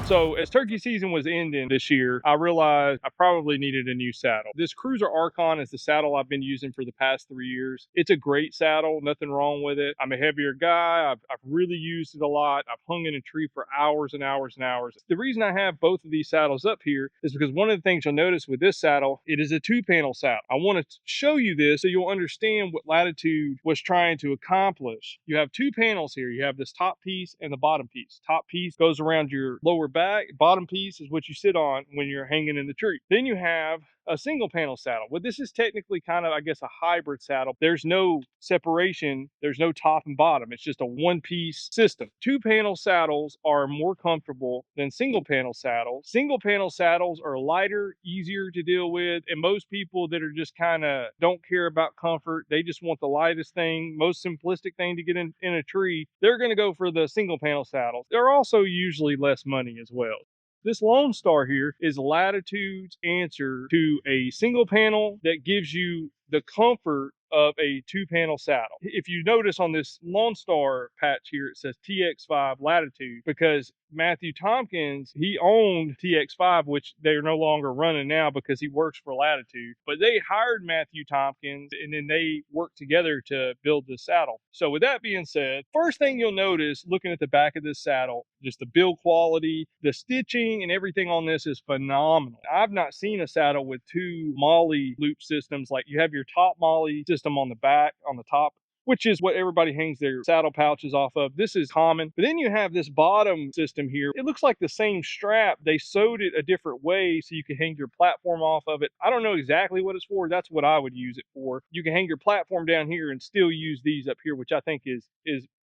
So as turkey season was ending this year, I realized I probably needed a new saddle. This CRÜZR Archon is the saddle I've been using for the past 3 years. It's a great saddle, nothing wrong with it. I'm a heavier guy. I've really used it a lot. I've hung in a tree for hours and hours and hours. The reason I have both of these saddles up here is because one of the things you'll notice with this saddle, it is a 2-panel saddle. I want to show you this so you'll understand what Latitude was trying to accomplish. You have 2 panels here. You have this top piece and the bottom piece. Top piece goes around your lower back. Bottom piece is what you sit on when you're hanging in the tree. Then you have a single panel saddle. Well, this is technically kind of, I guess, a hybrid saddle. There's no separation. There's no top and bottom. It's just a one-piece system. 2-panel saddles are more comfortable than single panel saddles. Single panel saddles are lighter, easier to deal with, and most people that are just kind of don't care about comfort, they just want the lightest thing, most simplistic thing to get in a tree, they're going to go for the single panel saddles. They're also usually less money as well. This Lonestar here is Latitude's answer to a single panel that gives you the comfort of a 2-panel saddle. If you notice on this Lonestar patch here, it says TX5 Latitude because Matthew Tompkins, he owned TX5, which they're no longer running now because he works for Latitude. But they hired Matthew Tompkins and then they worked together to build this saddle. So with that being said, first thing you'll notice looking at the back of this saddle, just the build quality, the stitching and everything on this is phenomenal. I've not seen a saddle with 2 MOLLE loop systems. Like you have your top MOLLE system on the back, on the top, which is what everybody hangs their saddle pouches off of. This is common. But then you have this bottom system here. It looks like the same strap. They sewed it a different way so you can hang your platform off of it. I don't know exactly what it's for. That's what I would use it for. You can hang your platform down here and still use these up here, which I think is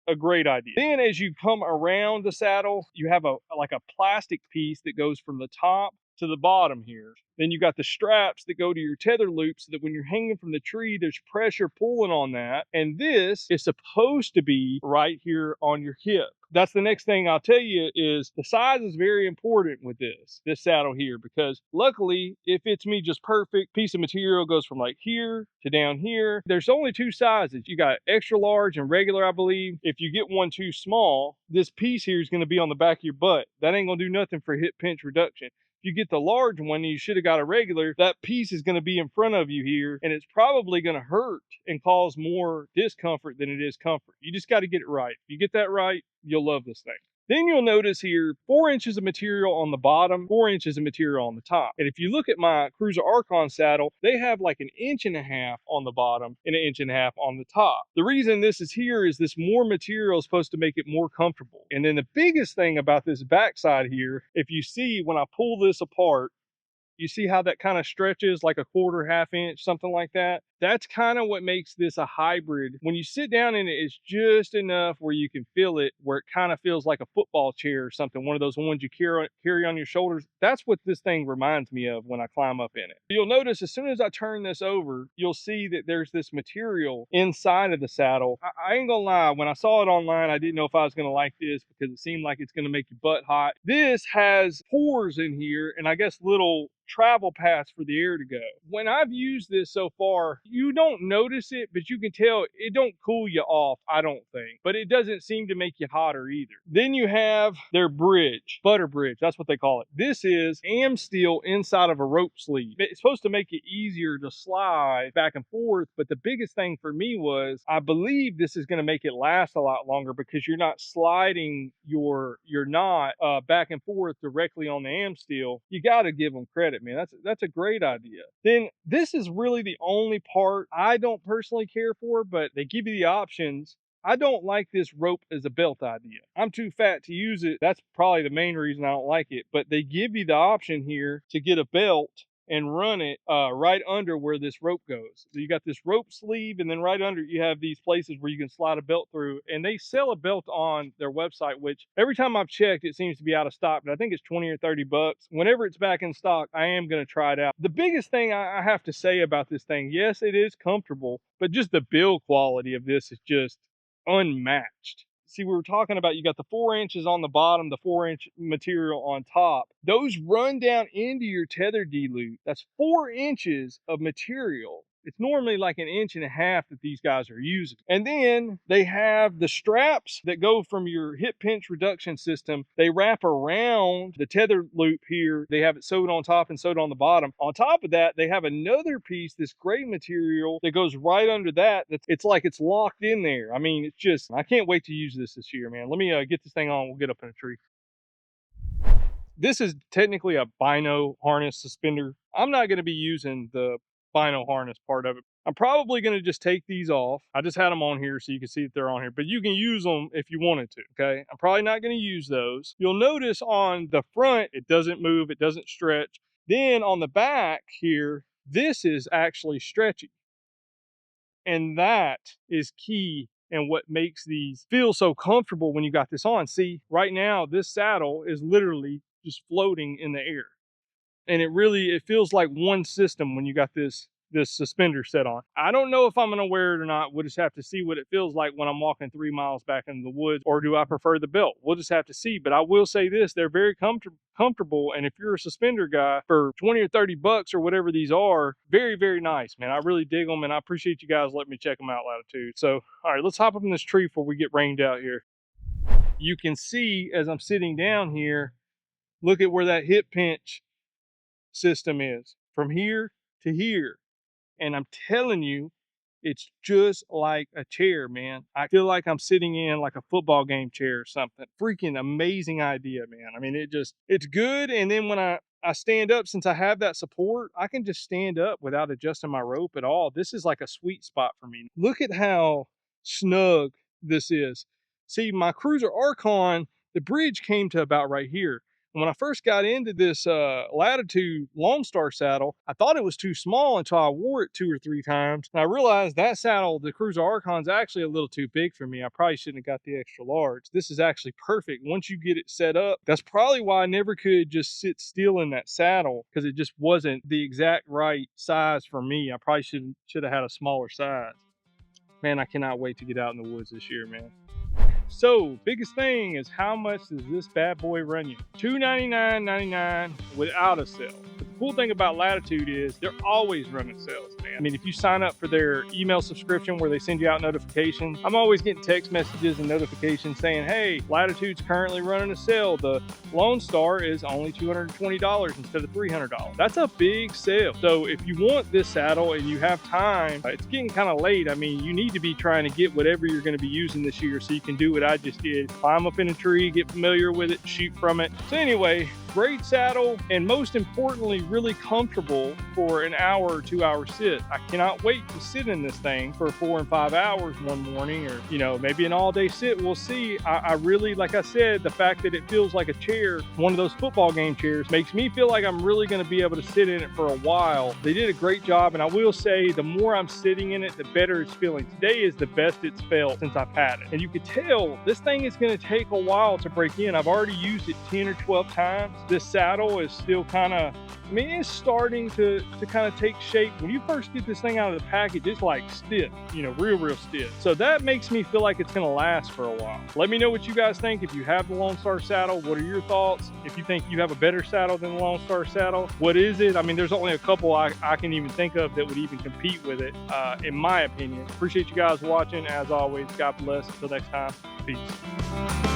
a great idea. Then as you come around the saddle, you have like a plastic piece that goes from the top to the bottom here. Then you got the straps that go to your tether loop so that when you're hanging from the tree, there's pressure pulling on that. And this is supposed to be right here on your hip. That's the next thing I'll tell you is the size is very important with this saddle here, because luckily it fits me just perfect. Piece of material goes from like here to down here. There's only 2 sizes. You got extra large and regular, I believe. If you get one too small, this piece here is going to be on the back of your butt. That ain't going to do nothing for hip pinch reduction. If you get the large one and you should have got a regular, that piece is going to be in front of you here, and it's probably going to hurt and cause more discomfort than it is comfort. You just got to get it right. If you get that right, you'll love this thing. Then you'll notice here 4 inches of material on the bottom, 4 inches of material on the top. And if you look at my CRÜZR Archon saddle, they have like 1.5 inches on the bottom and 1.5 inches on the top. The reason this is here is this more material is supposed to make it more comfortable. And then the biggest thing about this backside here, if you see when I pull this apart, you see how that kind of stretches like a quarter, half inch, something like that? That's kind of what makes this a hybrid. When you sit down in it, it's just enough where you can feel it, where it kind of feels like a football chair or something, one of those ones you carry on your shoulders. That's what this thing reminds me of when I climb up in it. You'll notice as soon as I turn this over, you'll see that there's this material inside of the saddle. I ain't gonna lie, when I saw it online, I didn't know if I was gonna like this because it seemed like it's gonna make your butt hot. This has pores in here and I guess little travel paths for the air to go. When I've used this so far, you don't notice it, but you can tell it don't cool you off, I don't think. But it doesn't seem to make you hotter either. Then you have their bridge, butter bridge, that's what they call it. This is am steel inside of a rope sleeve. It's supposed to make it easier to slide back and forth, but the biggest thing for me was, I believe this is gonna make it last a lot longer because you're not sliding your knot back and forth directly on the am steel. You gotta give them credit, man. That's a great idea. Then this is really the only part I don't personally care for, but they give you the options. I don't like this rope as a belt idea. I'm too fat to use it. That's probably the main reason I don't like it. But they give you the option here to get a belt and run it right under where this rope goes. So you got this rope sleeve, and then right under you have these places where you can slide a belt through. And they sell a belt on their website, which every time I've checked, it seems to be out of stock, but I think it's 20 or 30 bucks. Whenever it's back in stock, I am going to try it out. The biggest thing I have to say about this thing, yes, it is comfortable, but just the build quality of this is just unmatched. See, we were talking about you got the 4 inches on the bottom, the 4-inch material on top. Those run down into your tether D loop. That's 4 inches of material It's normally like 1.5 inches that these guys are using. And then they have the straps that go from your hip pinch reduction system. They wrap around the tether loop here. They have it sewed on top and sewed on the bottom. On top of that, they have another piece, this gray material that goes right under that. It's like it's locked in there. I mean, it's just, I can't wait to use this year, man. Let me get this thing on. We'll get up in a tree. This is technically a bino harness suspender. I'm not going to be using the bino harness part of it. I'm probably going to just take these off. I just had them on here so you can see that they're on here, but you can use them if you wanted to, okay? I'm probably not going to use those. You'll notice on the front, it doesn't move, it doesn't stretch. Then on the back here, this is actually stretchy. And that is key and what makes these feel so comfortable when you got this on. See, right now, this saddle is literally just floating in the air. And it feels like one system when you got this suspender set on. I don't know if I'm gonna wear it or not. We'll just have to see what it feels like when I'm walking 3 miles back into the woods, or do I prefer the belt? We'll just have to see. But I will say this, they're very comfortable. And if you're a suspender guy, for 20 or 30 bucks or whatever these are, very, very nice, man. I really dig them, and I appreciate you guys letting me check them out, Latitude. So, all right, let's hop up in this tree before we get rained out here. You can see as I'm sitting down here, look at where that hip pinch system is from here to here. And I'm telling you, it's just like a chair, man. I feel like I'm sitting in like a football game chair or something. Freaking amazing idea, man. I mean, it's good. And then when I stand up, since I have that support, I can just stand up without adjusting my rope at all. This is like a sweet spot for me. Look at how snug this is. See, my CRÜZR Archon, the bridge came to about right here. When I first got into this Latitude Lonestar saddle, I thought it was too small until I wore it 2 or 3 times. And I realized that saddle, the CRÜZR Archon, is actually a little too big for me. I probably shouldn't have got the extra large. This is actually perfect. Once you get it set up, that's probably why I never could just sit still in that saddle, because it just wasn't the exact right size for me. I probably should have had a smaller size. Man, I cannot wait to get out in the woods this year, man. So, biggest thing is, how much does this bad boy run you? $299.99 without a sale. But the cool thing about Latitude is they're always running sales, man. I mean, if you sign up for their email subscription where they send you out notifications, I'm always getting text messages and notifications saying, hey, Latitude's currently running a sale. The Lonestar is only $220 instead of $300. That's a big sale. So if you want this saddle and you have time, it's getting kind of late. I mean, you need to be trying to get whatever you're going to be using this year so you can do what I just did. Climb up in a tree, get familiar with it, shoot from it. So anyway, great saddle, and most importantly, really comfortable for an hour or 2 hour sit. I cannot wait to sit in this thing for 4 and 5 hours one morning, or, you know, maybe an all day sit. We'll see. I really, like I said, the fact that it feels like a chair, one of those football game chairs, makes me feel like I'm really going to be able to sit in it for a while. They did a great job, and I will say the more I'm sitting in it, the better it's feeling. Today is the best it's felt since I've had it. And you could tell this thing is going to take a while to break in. I've already used it 10 or 12 times. This saddle is still kind of, I mean, it's starting to kind of take shape. When you first get this thing out of the package, it's like stiff, you know, real stiff. So that makes me feel like it's going to last for a while. Let me know what you guys think. If you have the Lonestar saddle, what are your thoughts? If you think you have a better saddle than the Lonestar saddle, what is it? I mean, there's only a couple I can even think of that would even compete with it, in my opinion. Appreciate you guys watching. As always, God bless. Until next time, peace.